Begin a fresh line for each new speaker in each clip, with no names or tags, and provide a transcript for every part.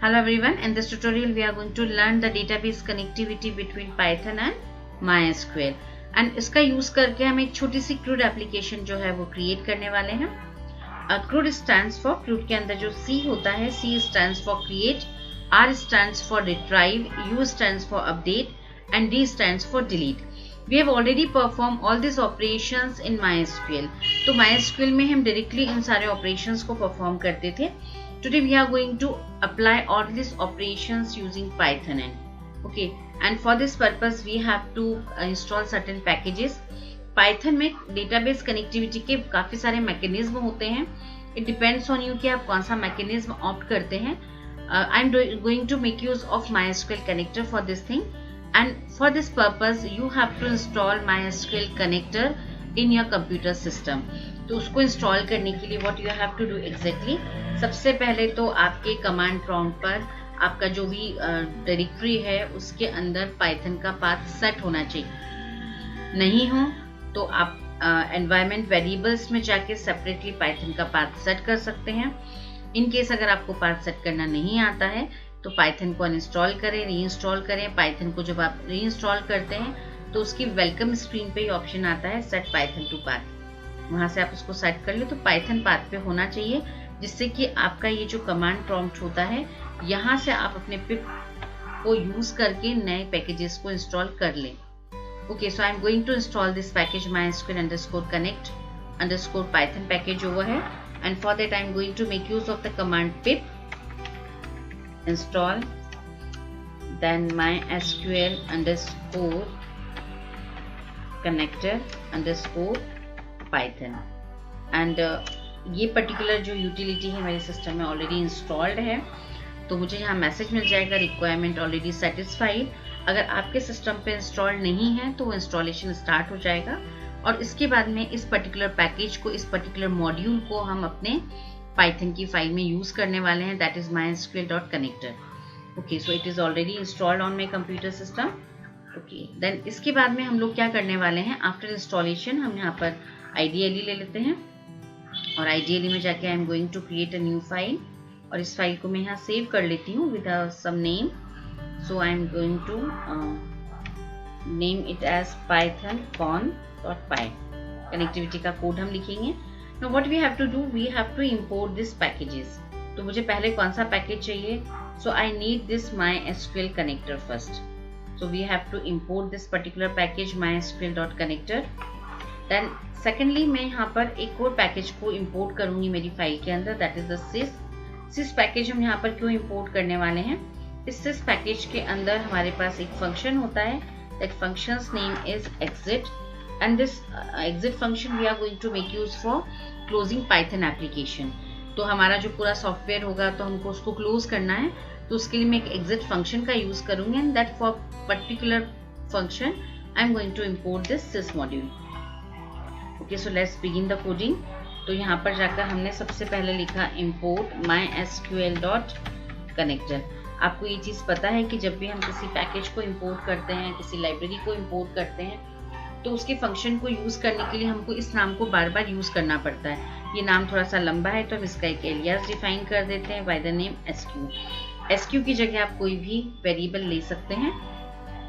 Hello everyone, in this tutorial we are going to learn the database connectivity between Python and MySQL and इसका use करके हम एक छोटी सी CRUD application जो है वो क्रिएट करने वाले हैं। CRUD stands for, CRUD के अंदर जो C होता है, C stands for create, R stands for retrieve, U stands for update and D stands for delete. We have already performed all these operations in MySQL. तो MySQL में हम directly इन सारे operations को perform करते थे। Today we are going to apply all these operations using Python okay, and for this purpose we have to install certain packages. Python में database connectivity के काफी सारे mechanism होते हैं. It depends on you कि आप कौन सा mechanism opt करते हैं. I'm going to make use of MySQL connector for this thing, and for this purpose you have to install MySQL connector in your computer system. तो उसको install करने के लिए what you have to do exactly, सबसे पहले तो आपके command prompt पर आपका जो भी डायरेक्टरी है उसके अंदर पाइथन का पाथ सेट होना चाहिए। नहीं हो तो आप एनवायरनमेंट वेरिएबल्स में जाके सेपरेटली पाइथन का पाथ सेट कर सकते हैं। इन केस अगर आपको पाथ सेट करना नहीं आता है तो पाइथन को अनइंस्टॉल करें, रीइंस्टॉल करें। पाइथन को जब आप रीइंस्टॉल करते हैं तो उसकी वेलकम स्क्रीन पे ही ऑप्शन आता है सेट पाइथन टू पाथ, वहां से आप उसको सेट कर ले तो पाइथन पाथ पे होना चाहिए, जिससे कि आपका ये जो कमांड प्रॉम्प्ट होता है यहाँ से आप अपने पिप को यूज करके नए पैकेजेस को इंस्टॉल कर लें। Okay, so I am going to install this package MySQL_connect_python package over here, and for that I am going to make use of the command pip install then MySQL_connector_python and ये particular जो utility है मेरे system में already installed है, तो मुझे यहाँ message मिल जाएगा रिक्वायरमेंट ऑलरेडी सेटिस्फाइड। अगर आपके सिस्टम पे इंस्टॉल नहीं है तो वो इंस्टॉलेशन स्टार्ट हो जाएगा और इसके बाद में इस पर्टिकुलर पैकेज को, इस पर्टिकुलर मॉड्यूल को हम अपने पाइथन की फाइल में यूज करने वाले हैं, that is MySQL.connector। Okay, so it is already installed on my computer system. Okay, then इसके बाद में हम लोग क्या करने वाले हैं, आफ्टर इंस्टॉलेशन हम यहाँ पर IDLE ले लेते हैं और IDLE में जाके I am going to create a new file और इस फाइल को मैं यहाँ सेव कर लेती हूँ with some name. So I am going to name it as python.py। Connectivity का कोड हम लिखेंगे। Now what we have to do, we have to import this packages. तो मुझे पहले कौन सा पैकेज चाहिए, so I need this MySQL connector first. So we have to import this particular package MySQL.connector। Then secondly मैं यहाँ पर एक और पैकेज को इंपोर्ट करूंगी मेरी फाइल के अंदर, that is the sys package. हम यहाँ पर क्यों इंपोर्ट करने वाले हैं, इस sys पैकेज के अंदर हमारे पास एक फंक्शन होता है, that functions name is exit and this exit function we are going to make use for closing Python application। तो हमारा जो पूरा सॉफ्टवेयर होगा तो हमको उसको क्लोज करना है, तो उसके लिए मैं एक exit फंक्शन का यूज करूंगी and that for particular function I am going to import this sys module. Okay, so let's begin the coding. तो यहाँ पर जाकर हमने सबसे पहले लिखा import MySQL.connector। आपको ये चीज पता है कि जब भी हम किसी पैकेज को इंपोर्ट करते हैं, किसी लाइब्रेरी को इंपोर्ट करते हैं, तो उसके फंक्शन को यूज करने के लिए हमको इस नाम को बार बार यूज करना पड़ता है। ये नाम थोड़ा सा लंबा है तो हम इसका एक एलियास डिफाइन कर देते हैं बाय द नेम SQ की जगह आप कोई भी वेरिएबल ले सकते हैं।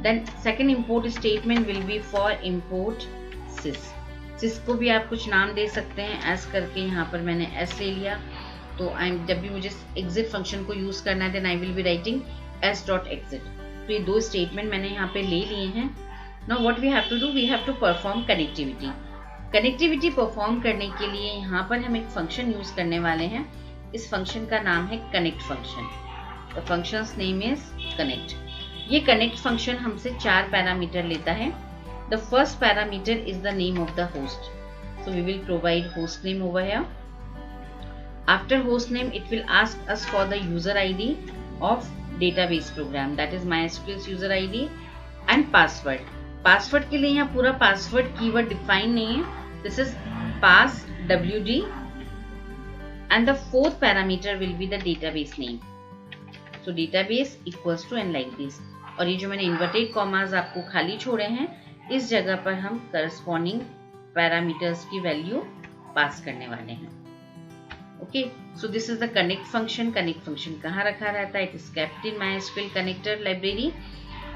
Then second import statement will be for import sys को भी आप कुछ नाम दे सकते हैं, एस करके यहाँ पर मैंने s ले लिया। तो जब भी मुझे एग्जिट फंक्शन को यूज करना है then I will be writing s.exit। तो ये दो स्टेटमेंट मैंने यहाँ पे ले लिए हैं। Now what we have to do, we have to perform connectivity perform करने के लिए यहाँ पर हम एक फंक्शन यूज करने वाले हैं। इस फंक्शन का नाम है connect function. The functions name is connect. ये कनेक्ट फंक्शन हमसे 4 पैरामीटर लेता है। The first parameter is the name of the host. So we will provide host name over here. After host name, it will ask us for the user ID of database program, that is MySQL's user ID and password. Password के लिए यहाँ पूरा password keyword define नहीं है. This is pass wd and the fourth parameter will be the database name. So database equals to and like this. और ये जो मैंने inverted commas आपको खाली छोड़े हैं, इस जगह पर हम करस्पॉन्डिंग पैरामीटर्स की वैल्यू पास करने वाले हैं। Okay, so this is the connect function. Connect function कहाँ रखा रहता है? It is kept in MySQL connector library.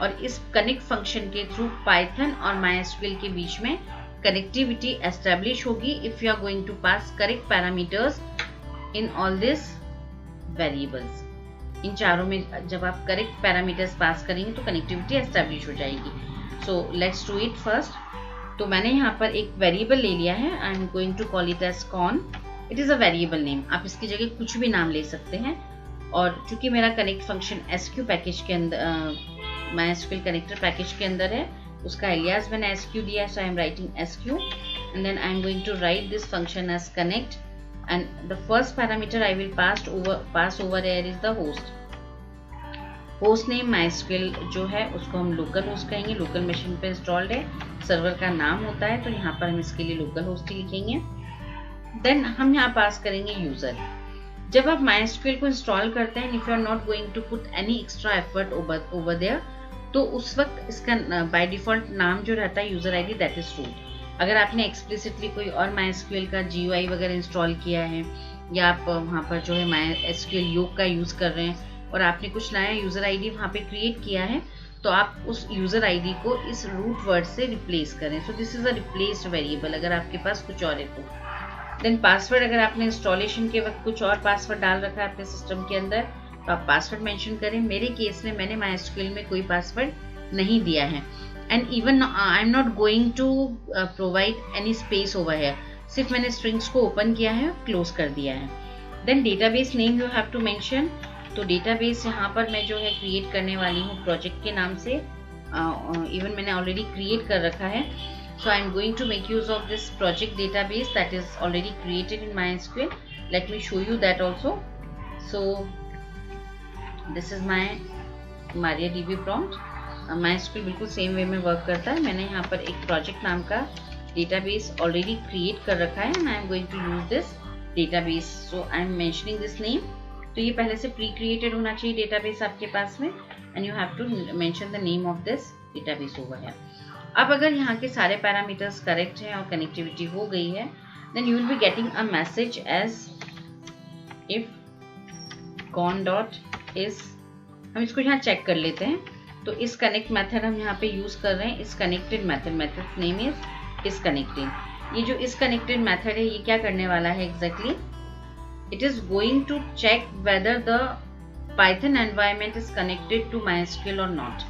और इस कनेक्ट फंक्शन के थ्रू पाइथन और MySQL के बीच में कनेक्टिविटी एस्टेब्लिश होगी if you are going to pass correct parameters in all this variables. इन चारों में जब आप करेक्ट पैरामीटर्स पास करेंगे तो कनेक्टिविटी एस्टेब्लिश हो जाएगी. So let's do it first. तो मैंने यहाँ पर एक वेरिएबल ले लिया है. I am going to call it as con. It is a variable name. आप इसकी जगह कुछ भी नाम ले सकते हैं. और चूंकि मेरा कनेक्ट फंक्शन SQ पैकेज के अंदर, MySQL कनेक्टर पैकेज के अंदर है, उसका एलियास मैंने SQ दिया. So I am writing SQ and then I am going to write this function as connect. And the first parameter I will pass over here is the host. Host name MySQL जो है उसको हम local host कहेंगे. local machine पे installed है. Server का नाम होता है तो यहाँ पर हम इसके लिए local host ही लिखेंगे. Then हम यहाँ पास करेंगे user. जब आप MySQL को इंस्टॉल करते हैं, if you are not going to put any extra effort over there, तो उस वक्त इसका by default नाम जो रहता है user ID that is root. अगर आपने एक्सप्लिसिटली कोई और MySQL का GUI वगैरह इंस्टॉल किया है या आप वहाँ पर जो है MySQL योग का यूज़ कर रहे हैं और आपने कुछ नया यूज़र आईडी वहाँ पे क्रिएट किया है, तो आप उस यूज़र आईडी को इस रूट वर्ड से रिप्लेस करें. So this is a replaced variable अगर आपके पास कुछ और है तो. देन पासवर्ड, अगर आपने इंस्टॉलेशन के वक्त कुछ और पासवर्ड डाल रखा है अपने सिस्टम के अंदर तो आप पासवर्ड मेंशन करें. मेरे केस में मैंने MySQL में कोई पासवर्ड नहीं दिया है. And even I am not going to provide any space over here. सिर्फ मैंने strings को open किया है, close कर दिया है. Then database name you have to mention. तो database यहाँ पर मैं जो है create करने वाली हूँ project के नाम से. Even मैंने already create कर रखा है. So I am going to make use of this project database that is already created in MySQL. Let me show you that also. So this is my MariaDB prompt. MySQL बिल्कुल same way में work करता है. मैंने यहाँ पर एक project नाम का डेटाबेस ऑलरेडी क्रिएट कर रखा है and I am going to use this database. So I am mentioning this name. तो ये पहले से प्री क्रिएटेड होना चाहिए डेटाबेस आपके पास में and you have to mention the name of this database over here. अब अगर यहाँ के सारे पैरामीटर्स करेक्ट हैं और कनेक्टिविटी हो गई है, then you will be getting a message as if con dot is. हम इसको यहाँ चेक कर लेते हैं. तो इस कनेक्ट मेथड हम यहाँ पे यूज कर रहे हैं. इस connected method name is connected. ये जो इस कनेक्टेड मेथड है ये क्या करने वाला है exactly? It is going to check whether the Python environment is connected to MySQL और not.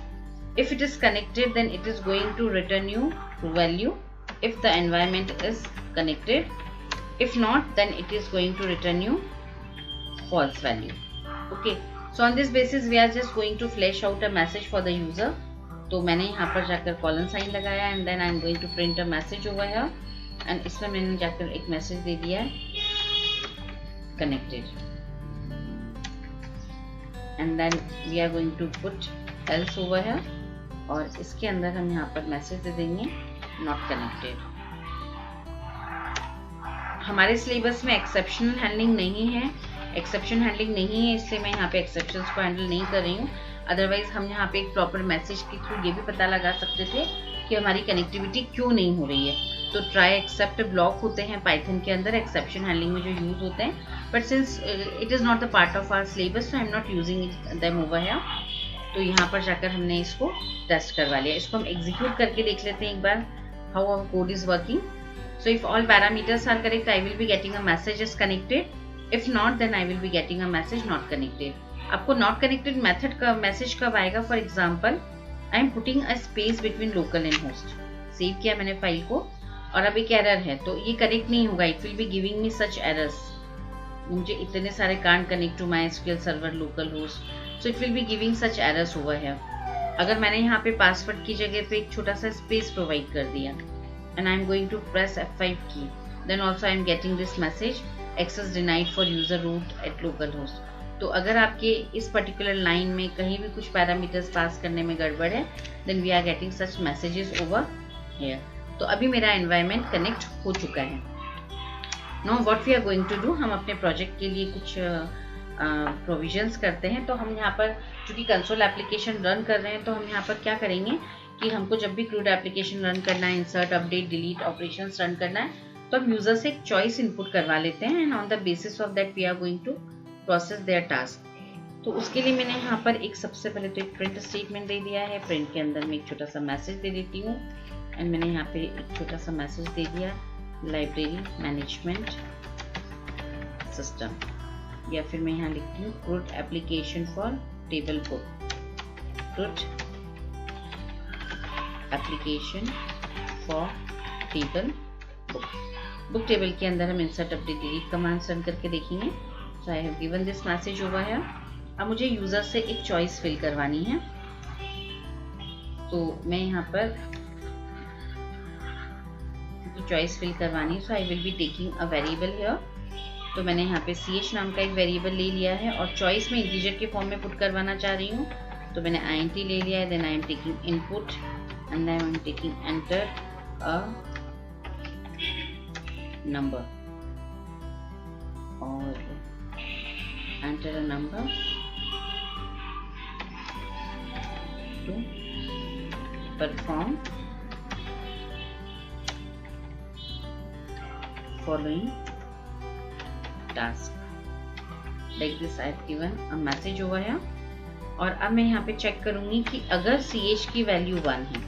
If it is connected then it is going to return you value if the environment is connected. If not then it is going to return you false value. Okay. So on this basis we are just going to flash out a message for the user. तो मैंने यहाँ पर जाकर colon sign लगाया and then I am going to print a message over here and इसमें मैंने जाकर एक मैसेज दे दिया है connected and then we are going to put else over here और इसके अंदर हम यहाँ पर मैसेज दे देंगे नॉट कनेक्टेड. हमारे सिलेबस में एक्सेप्शनल हैंडलिंग नहीं है. एक्सेप्शन हैंडलिंग नहीं है इसलिए मैं यहाँ पे एक्सेप्शंस को हैंडल नहीं कर रही हूँ. अदरवाइज हम यहाँ पे एक प्रॉपर मैसेज के थ्रू ये भी पता लगा सकते थे कि हमारी कनेक्टिविटी क्यों नहीं हो रही है. तो ट्राई एक्सेप्ट ब्लॉक होते हैं पाइथन के अंदर एक्सेप्शन हैंडलिंग में जो यूज होते हैं, but since it is not the part of our syllabus so I am not using them over here. तो यहाँ पर जाकर हमने इसको टेस्ट करवा लिया. इसको हम एग्जीक्यूट करके देख लेते हैं एक बार how our code is working. So if all parameters are correct I will be getting a message is connected. If not, then I will be getting a message not connected. आपको not connected method का message कब आएगा? For example I am putting a space between local and host. Save किया मैंने file को और अब एक एरर है तो ये कनेक्ट नहीं होगा. It will be giving me such errors. मुझे इतने सारे can't connect to MySQL server localhost, so it will be giving such errors over here. अगर मैंने यहाँ पे पासवर्ड की जगह पे एक छोटा सा स्पेस प्रोवाइड कर दिया and I am going to press F5 key, then also I am getting this message access denied for user root at localhost. तो अगर आपके इस पर्टिकुलर लाइन में कहीं भी कुछ पैरामीटर्स पास करने में गड़बड़ है then we are getting such messages over here. तो अभी मेरा एनवायरनमेंट कनेक्ट हो चुका है. Now what we are going to do, हम अपने प्रोजेक्ट के लिए कुछ प्रोविजंस करते हैं. तो हम यहाँ पर चूंकि कंसोल एप्लीकेशन रन कर रहे हैं तो हम यहाँ पर क्या करेंगे कि हमको जब भी क्रूड एप्लीकेशन रन करना है, insert update delete operations run करना है, तो हम यूजर से एक चॉइस इनपुट करवा लेते हैं and on the basis of that we are going to process their task. तो उसके लिए मैंने यहाँ पर एक सबसे पहले तो एक प्रिंट स्टेटमेंट दे दिया है। प्रिंट के अंदर मैं एक छोटा सा मैसेज दे देती हूँ एंड मैंने यहाँ पे एक छोटा सा मैसेज दे दिया लाइब्रेरी मैनेजमेंट सिस्टम, या फिर मैं यहाँ लिखती हूँ crude application for table book, crude application for table book. Book table के अंदर हम insert update delete command run करके देखेंगे। So I have given this message over here. अब मुझे यूजर से एक चॉइस फिल करवानी है, तो मैं यहाँ पर चॉइस फिल करवानी है। So I will be taking a variable here. तो मैंने यहाँ पे ch नाम का एक वेरिएबल ले लिया है और चॉइस में इंटीजर के फॉर्म में पुट करवाना चाह रही हूँ, तो मैंने int ले लिया है। Then I am taking input and I am taking enter a number और enter a number to perform following task like this। I have given a message over here। और अब मैं यहाँ पे चेक करूंगी कि अगर ch की वैल्यू 1 है,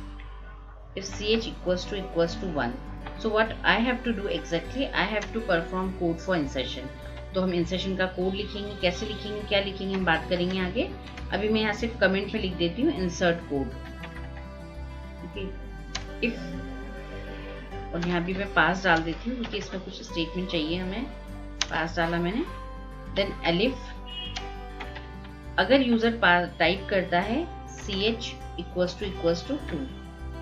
if ch equals to 1, so what I have to do exactly, I have to perform code for insertion। तो हम इंसर्शन का कोड लिखेंगे, कैसे लिखेंगे, क्या लिखेंगे, हम बात करेंगे आगे। अभी मैं यहाँ सिर्फ कमेंट में लिख देती हूँ इंसर्ट कोड, इफ, और यहाँ भी मैं पास डाल देती हूँ क्योंकि इसमें कुछ स्टेटमेंट चाहिए हमें। पास डाला मैंने। देन एलिफ, अगर यूजर टाइप करता है ch equals to 2,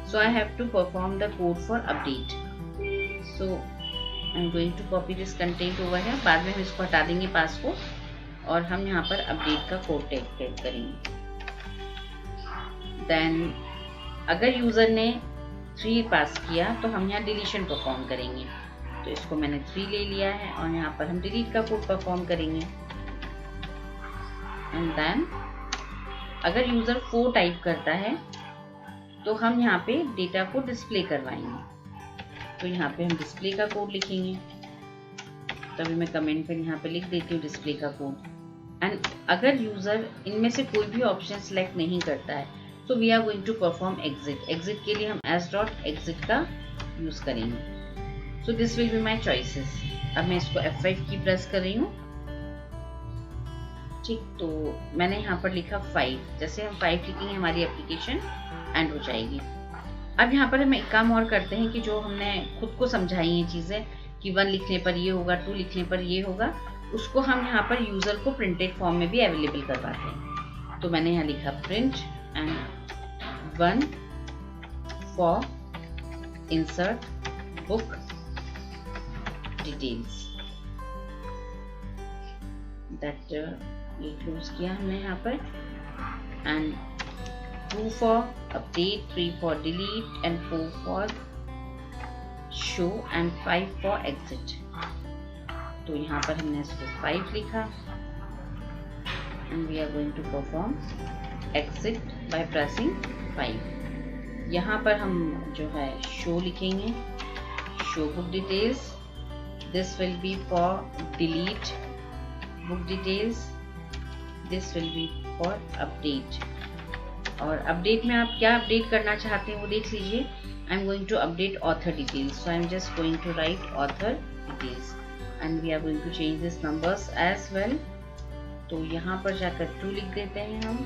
so I have to perform the code for update। so I'm going to copy this content over here। बाद में हम इसको हटा देंगे पास को और हम यहाँ पर अपडेट का कोड टाइप करेंगे। देन अगर यूजर ने 3 पास किया तो हम यहाँ डिलीशन परफॉर्म करेंगे। तो इसको मैंने 3 ले लिया है और यहाँ पर हम डिलीट का कोड परफॉर्म करेंगे। एंड देन अगर यूजर 4 टाइप करता है तो हम यहाँ पे डेटा को डिस्प्ले करवाएंगे। तो यहाँ पे हम डिस्प्ले का कोड लिखेंगे। तभी मैं कमेंट पे यहाँ पे लिख देती हूँ डिस्प्ले का कोड। एंड अगर यूजर इनमें से कोई भी ऑप्शन सिलेक्ट नहीं करता है तो we are going to perform exit. Exit के लिए हम s.exit का यूज करेंगे। So this will be my choices. अब मैं इसको F5 की प्रेस कर रही हूँ। ठीक, तो मैंने यहाँ पर लिखा 5। जैसे हम 5 लिखेंगे हमारी एप्लीकेशन एंड हो जाएगी। अब यहाँ पर हम एक काम और करते हैं कि जो हमने खुद को समझाई हैं चीजें कि 1 लिखने पर ये होगा, 2 लिखने पर ये होगा, उसको हम यहाँ पर यूजर को प्रिंटेड फॉर्म में भी अवेलेबल करवाते हैं। तो मैंने यहाँ लिखा print and 1 for insert book details. That ये क्लोज किया हमने यहाँ पर। And 2 for update, 3 for delete and 4 for show and 5 for exit। तो यहाँ पर हमने इसको 5 लिखा and we are going to perform exit by pressing 5। यहाँ पर हम जो है show लिखेंगे, show book details। This will be for delete book details। This will be for update। और अपडेट में आप क्या अपडेट करना चाहते हैं वो देख लीजिए। I am going to update author details. So I am just going to write author details and we are going to change this numbers as well. तो यहाँ पर जाकर 2 लिख देते हैं हम,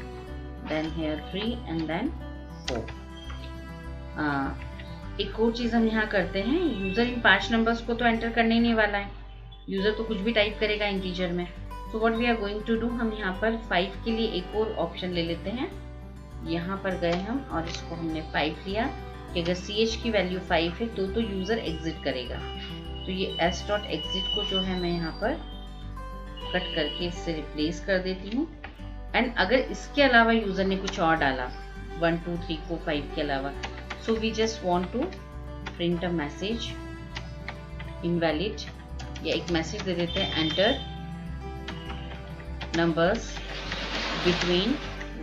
देन हेयर 3 एंड देन 4। एक और चीज हम यहाँ करते हैं, यूजर इन 5 नंबर्स को तो एंटर करने ही नहीं वाला है, यूजर तो कुछ भी टाइप करेगा इंटीजर में। So what we are going to do, हम यहाँ पर 5 के लिए एक और ऑप्शन ले लेते हैं। यहाँ पर गए हम और इसको हमने 5 लिया कि अगर ch की वैल्यू 5 है तो यूजर एग्जिट करेगा। तो ये s.exit को जो है मैं यहाँ पर कट करके इससे रिप्लेस कर देती हूँ। एंड अगर इसके अलावा यूजर ने कुछ और डाला 1 2 3 4 5 के अलावा, so we just want to print a message invalid, या एक मैसेज दे देते हैं एंटर नंबर्स बिटवीन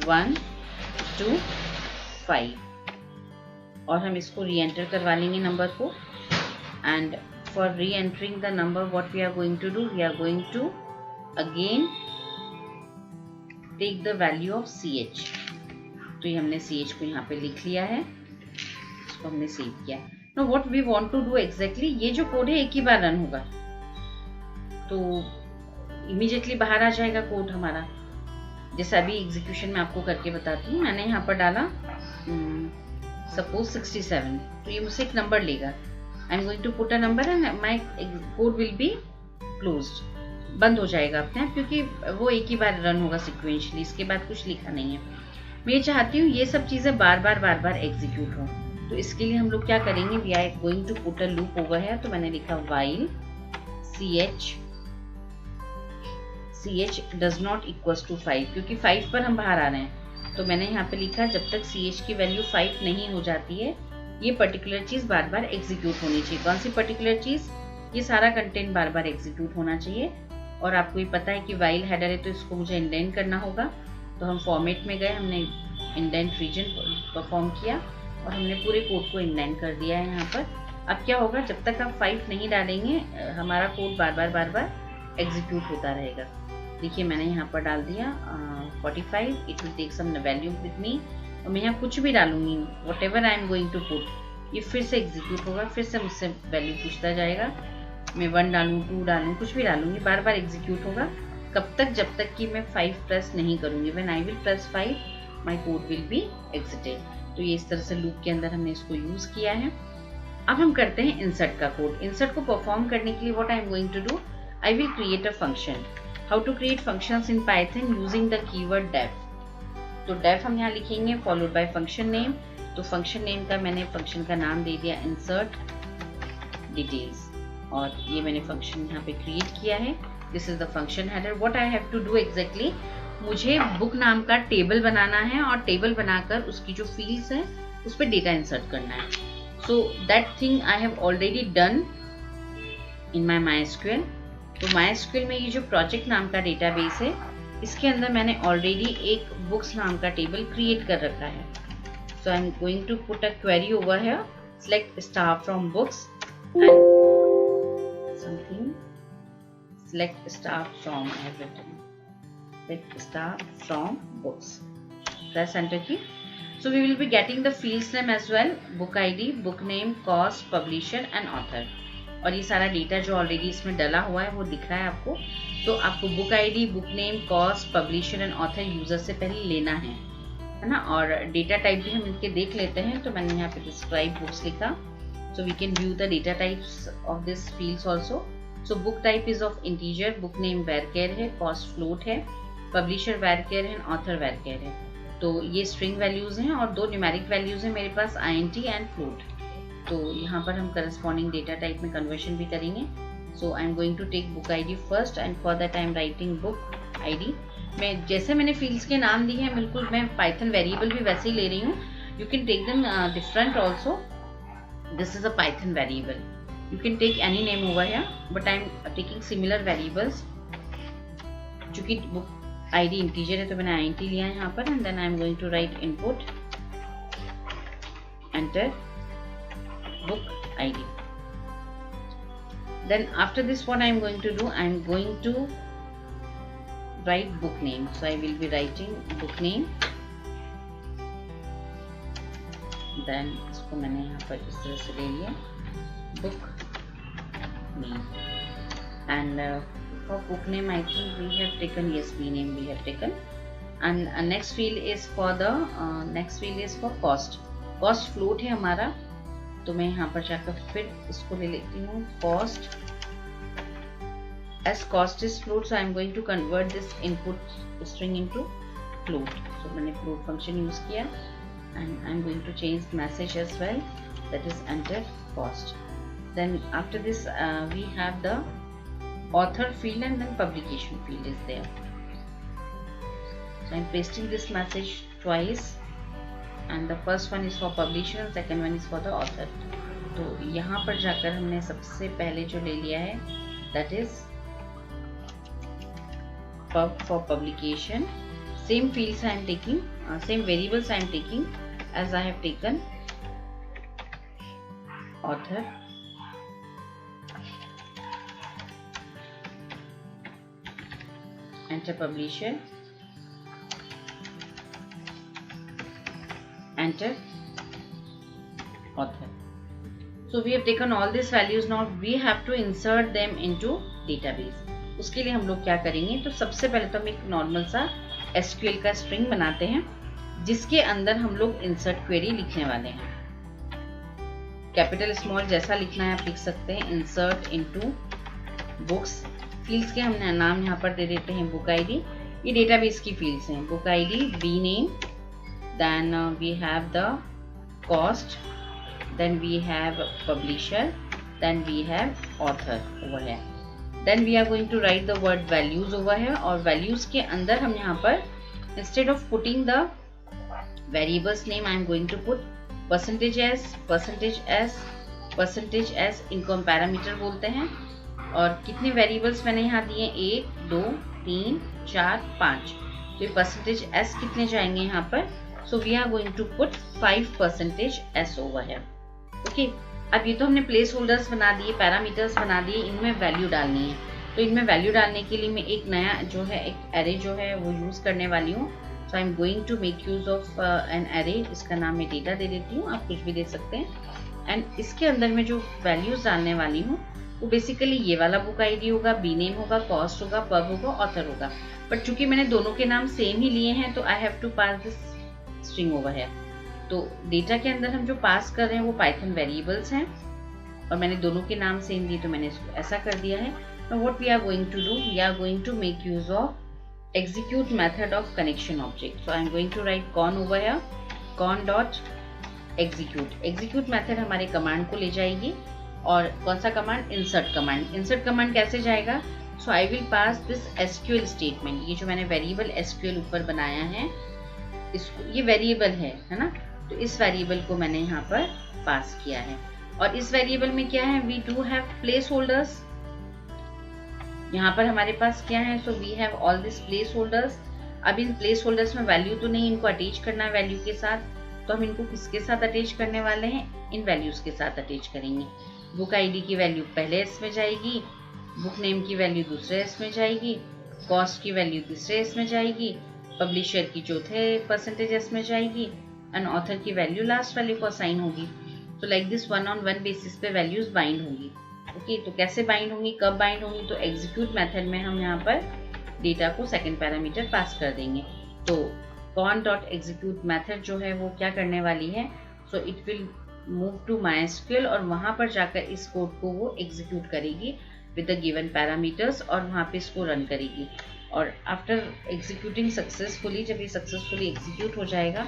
1 to 5 और हम इसको री एंटर करवा लेंगे नंबर को। And for re-entering the number, what we are going to do, we are going to again take the value of ch. तो ये हमने ch को यहाँ पे लिख लिया है, इसको हमने सेव किया. Now what we want to do exactly, ये जो कोड है एक ही बार रन होगा, तो इमीडिएटली बाहर आ जाएगा कोड हमारा. जैसे अभी एग्जीक्यूशन में आपको करके बताती हूँ. मैंने यहाँ पर डाला सपोज 67, तो ये मुझसे एक नंबर लेगा. I am going to put a number and my code will be closed. बंद हो जाएगा अपने आप, क्योंकि वो एक ही बार रन होगा सिक्वेंशली, इसके बाद कुछ लिखा नहीं है. मैं ये चाहती हूँ ये सब चीजें बार बार एग्जीक्यूट हो. तो इसके लिए हम लोग क्या करेंगे, we are going to put a loop over है. तो मैंने लिखा while ch does not equals to 5, क्योंकि 5 पर हम बाहर आ रहे हैं. तो मैंने यहाँ पे लिखा जब तक ch की वैल्यू 5 नहीं हो जाती है, ये पर्टिकुलर चीज बार बार एग्जीक्यूट होनी चाहिए. कौन सी पर्टिकुलर चीज, ये सारा कंटेंट बार बार एग्जीक्यूट होना चाहिए. और आपको ये पता है कि वाइल हेडर है, तो इसको मुझे इंडेंट करना होगा. तो हम फॉर्मेट में गए, हमने इंडेंट रीजन परफॉर्म किया और हमने पूरे कोड को इंडेंट कर दिया है यहाँ पर. अब क्या होगा, जब तक आप 5 नहीं डालेंगे हमारा कोड बार बार एग्जीक्यूट होता रहेगा. देखिए मैंने यहाँ पर डाल दिया 45. It will take some value with me. और मैं यहाँ कुछ भी डालूंगी, whatever I am going to put, ये फिर से एग्जीक्यूट होगा, फिर से मुझसे वैल्यू पूछता जाएगा. मैं 1 डालूँ, 2 डालूँ, कुछ भी डालूंगी, बार बार एग्जीक्यूट होगा. कब तक, जब तक कि मैं 5 प्रेस नहीं करूंगी. When I will press 5 my code will B exerted. तो ये इस तरह से लूप के अंदर हमने इसको यूज किया है. अब हम करते हैं इंसर्ट का कोड. इंसर्ट को परफॉर्म करने के लिए what I am going to do, I will create a function. How to create functions in Python using the keyword def. तो डेफ हम यहाँ लिखेंगे फॉलोड बाय फंक्शन नेम. तो फंक्शन नेम का मैंने फंक्शन का नाम दे दिया इंसर्ट डिटेल्स, और ये मैंने फंक्शन यहाँ पे क्रिएट किया है. This is the function header. What I have to do exactly, मुझे बुक नाम का टेबल बनाना है और टेबल बनाकर उसकी जो फील्ड्स है उस पर डेटा इंसर्ट करना है. So that thing I have already done in my MySQL. तो MySQL में ये जो प्रोजेक्ट नाम का डेटाबेस है, इसके अंदर मैंने ऑलरेडी एक बुक्स नाम का टेबल क्रिएट कर रखा है. So I am going to put a query over here, select star from books and something, select star from, I have written select star from books. Press enter key. So we will be getting the fields name as well, book ID, book name, cost, publisher and author. और ये सारा data जो already इसमें डला हुआ है वो दिख रहा है आपको. तो आपको book ID, book name, cost, publisher and author user से पहले लेना है ना. और डेटा टाइप भी हम इनके देख लेते हैं. तो मैंने यहाँ पे डिस्क्राइब बुक्स लिखा. So we can view the data types of this fields also. So book type is of integer, book name varchar है, कॉस्ट फ्लोट है, पब्लिशर वैरकेयर है, ऑथर वैरकेयर है. तो ये स्ट्रिंग वैल्यूज हैं और 2 न्यूमेरिक वैल्यूज हैं मेरे पास, int एंड फ्लोट. तो यहाँ पर हम करस्पॉन्डिंग डेटा टाइप में कन्वर्शन भी करेंगे. So I am going to take book ID first and for that I am writing book ID. मैं जैसे मैंने फील्ड्स के नाम दिए हैं, बिल्कुल मैं पाइथन वेरिएबल भी वैसे ही ले रही हूँ. You can take them different also. This is a Python variable. You can take any name over here, but I'm taking similar variables. चूंकि book ID integer है तो मैंने int लिया है यहाँ पर, and then I'm going to write input, enter book ID. Then after this what I'm going to do, I'm going to write book name. So I will be writing book name. Then इसको मैंने यहाँ पर इस तरह से ले लिया, book name. And for book name I think we have taken, yes, B name we have taken. And next field is for the cost. Cost float है हमारा, तो मैं यहाँ पर जाकर फिर इसको ले लेती हूँ cost. As cost is float, so I am going to convert this input string into float. So मैंने float function use किया, and I am going to change the message as well, that is enter cost. Then after this we have the author field and then publication field is there. So I am pasting this message twice, and the first one is for publisher and second one is for the author. तो यहाँ पर जाकर हमने सबसे पहले जो ले लिया है, that is pub for publication. Same fields I am taking, same variables I am taking as I have taken author enter publisher, enter author. So we have taken all these values. Now we have to insert them into database. उसके लिए हम लोग क्या करेंगे, तो सबसे पहले तो हम एक नॉर्मल सा SQL का स्ट्रिंग बनाते हैं जिसके अंदर हम लोग इंसर्ट क्वेरी लिखने वाले हैं। कैपिटल स्मॉल जैसा लिखना है आप लिख सकते हैं। इंसर्ट इनटू बुक्स, फील्ड्स के हमने नाम यहाँ पर दे देते हैं बुक आईडी। ये डेटाबेस की फील्ड्स हैं, book ID, B name, then we have the cost, then we have publisher, then we have author over here. Then we are going to write the word values over here, और values के अंदर हम यहाँ पर instead of putting the variables name I am going to put percentage s, percentage s, percentage s, इनको हम parameter बोलते हैं। और कितने वेरिएबल्स मैंने यहाँ दिए, 1 2 3 4 5, तो ये परसेंटेज s कितने जाएंगे यहाँ पर, so we are going to put 5% s over here. Okay अब ये तो हमने प्लेस होल्डर्स बना दिए, पैरामीटर्स बना दिए, इनमें वैल्यू डालनी है। तो इनमें वैल्यू डालने के लिए मैं एक नया जो है एक एरे जो है वो यूज करने वाली हूँ। So I am going to make use of an array, इसका नाम मैं डेटा दे देती हूँ, आप कुछ भी दे सकते हैं। एंड इसके अंदर मैं जो वैल्यूज डालने वाली हूँ वो बेसिकली ये वाला बुक आईडी होगा, बी नेम होगा, कॉस्ट होगा, पब होगा, ऑथर होगा। बट चूंकि मैंने दोनों के नाम सेम ही लिए हैं तो I have to pass this string over है। तो डेटा के अंदर हम जो पास कर रहे हैं वो पाइथन वेरिएबल्स हैं और मैंने दोनों के नाम सेम दिए तो मैंने इसको ऐसा कर दिया है। Now what we are going to do, we are going to make use of execute method of connection object. So I am going to write con over here, con dot execute. Execute method हमारे command को ले जाएगी और कौन सा command, insert command. insert command कैसे जाएगा, so I will pass this SQL statement, ये जो मैंने वेरिएबल SQL ऊपर बनाया है इसको, ये वेरिएबल है ना, तो इस वेरिएबल को मैंने यहाँ पर पास किया है। और इस वेरिएबल में क्या है, we do have placeholders, यहाँ पर हमारे पास क्या है, so we have all this placeholders. अब इन प्लेस होल्डर्स में वैल्यू तो नहीं, इनको अटैच करना है वैल्यू के साथ, तो हम इनको किसके साथ अटैच करने वाले हैं, इन वैल्यूज के साथ अटैच करेंगे। बुक आईडी की वैल्यू पहले एस में जाएगी, बुक नेम की वैल्यू दूसरे एस में जाएगी, कॉस्ट की वैल्यू तीसरे एस में जाएगी, पब्लिशर की चौथे परसेंटेज एस में जाएगी, एंड ऑथर की वैल्यू लास्ट वैल्यू को असाइन होगी। तो लाइक दिस 1-on-1 बेसिस पे वैल्यूज बाइंड होंगी। ओके तो कैसे बाइंड होंगी, कब बाइंड होंगी, तो एग्जीक्यूट मेथड में हम यहाँ पर डेटा को सेकंड पैरामीटर पास कर देंगे। तो कॉन डॉट एग्जीक्यूट मेथड जो है वो क्या करने वाली है, so it will move to MySQL और वहां पर जाकर इस कोड को वो एग्जीक्यूट करेगी विद द गिवन पैरामीटर्स और वहां पे इसको रन करेगी। और आफ्टर एग्जीक्यूटिंग सक्सेसफुली, जब ये सक्सेसफुली एग्जीक्यूट हो जाएगा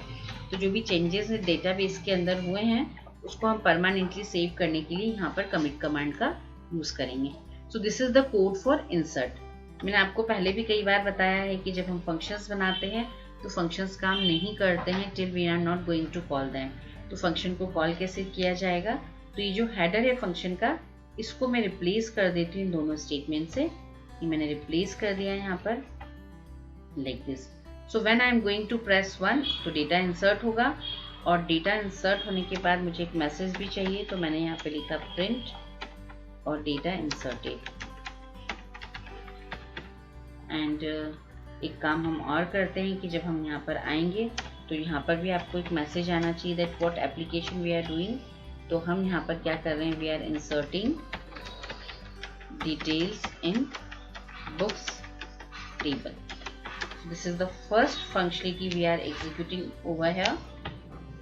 तो जो भी चेंजेस डेटाबेस के अंदर हुए हैं उसको हम परमानेंटली सेव करने के लिए यहाँ पर कमिट कमांड का यूज करेंगे। So this is the code for insert. मैंने आपको पहले भी कई बार बताया है कि जब हम फंक्शंस बनाते हैं तो फंक्शंस काम नहीं करते हैं till we are not going to call them. तो फंक्शन को कॉल कैसे किया जाएगा, तो ये जो हेडर है फंक्शन का, इसको मैं रिप्लेस कर देती हूँ दोनों स्टेटमेंट से। ये मैंने रिप्लेस कर दिया है यहाँ पर like this. So when I am going to press 1 तो डेटा इंसर्ट होगा और डेटा इंसर्ट होने के बाद मुझे एक मैसेज भी चाहिए, तो मैंने यहाँ पे लिखा प्रिंट और डेटा इंसर्टेड। एंड एक काम हम और करते हैं कि जब हम यहाँ पर आएंगे तो यहाँ पर भी आपको एक मैसेज आना चाहिए that what application we are doing. तो हम यहाँ पर क्या कर रहे हैं, we are inserting details in books table. This is the first functionality we are executing over here.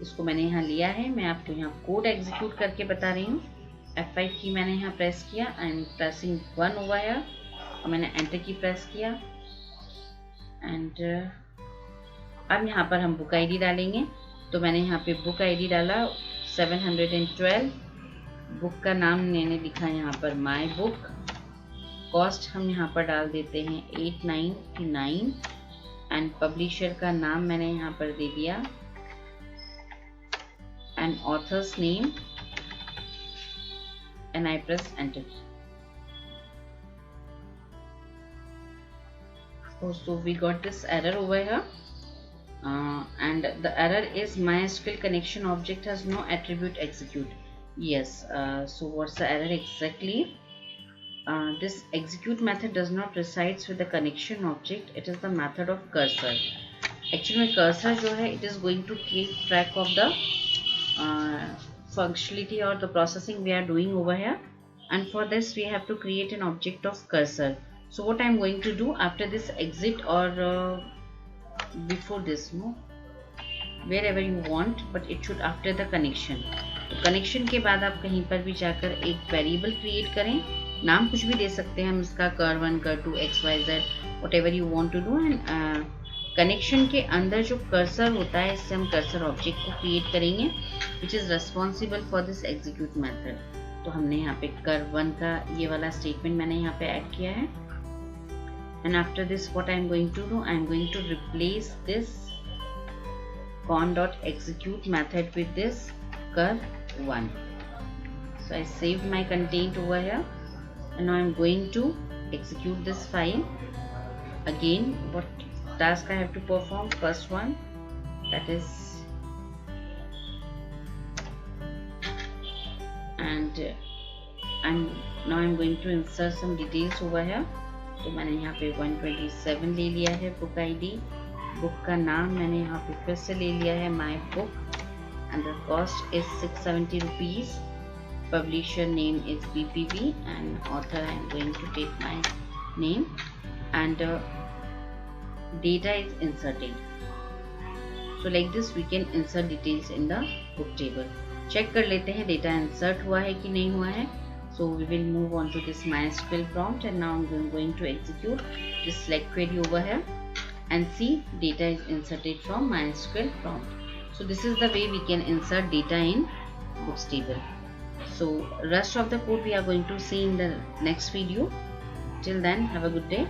इसको मैंने यहाँ लिया है, मैं आपको यहाँ कोड एग्जीक्यूट करके बता रही हूँ। F5 की मैंने यहाँ प्रेस किया, I am pressing 1 over here और मैंने एंटर की प्रेस किया। एंड अब यहाँ पर हम बुक आईडी डालेंगे, तो मैंने यहाँ पे बुक आईडी डाला 712। बुक का नाम मैंने लिखा यहाँ पर माई बुक। कॉस्ट हम यहाँ पर डाल देते हैं 899 एंड पब्लिशर का नाम मैंने यहाँ पर दे दिया and author's name and I press enter. So we got this error over here and the error is MySQL connection object has no attribute execute. Yes, so what's the error exactly? this execute method does not resides with the connection object, it is the method of cursor. Actually में cursor जो है it is going to keep track of the functionality or the processing we are doing over here, and for this we have to create an object of cursor. So what I am going to do after this exit or before this, no, wherever you want, but it should after the connection. तो connection के बाद आप कहीं पर भी जाकर एक variable create करें, नाम कुछ भी दे सकते हैं हम इसका, कर1 कर2 XYZ whatever you want to do, and connection के अंदर जो कर्सर होता है इससे हम कर्सर ऑब्जेक्ट को क्रिएट करेंगे which is responsible for this execute method. तो हमने यहाँ पे कर1 का ये वाला स्टेटमेंट मैंने यहाँ पे ऐड किया है, and after this what I am going to do, I am going to replace this con.execute method with this कर1. So I saved my content over here, and now I'm going to execute this file. Again, what task I have to perform? First one, that is, and now I'm going to insert some details over here. तो मैंने यहाँ पे 127 ले लिया है book ID, book का नाम मैंने यहाँ पे फिर से ले लिया है my book, and the cost is 670 rupees. Publisher name is BPB, and author I am going to take my name, and data is inserted. So like this we can insert details in the book table. Check कर लेते हैं data insert हुआ है कि नहीं हुआ है. So we will move on to this MySQL prompt, and now I'm going to execute this select query over here and see data is inserted from MySQL prompt. So this is the way we can insert data in books table. So rest of the code we are going to see in the next video. Till then, have a good day.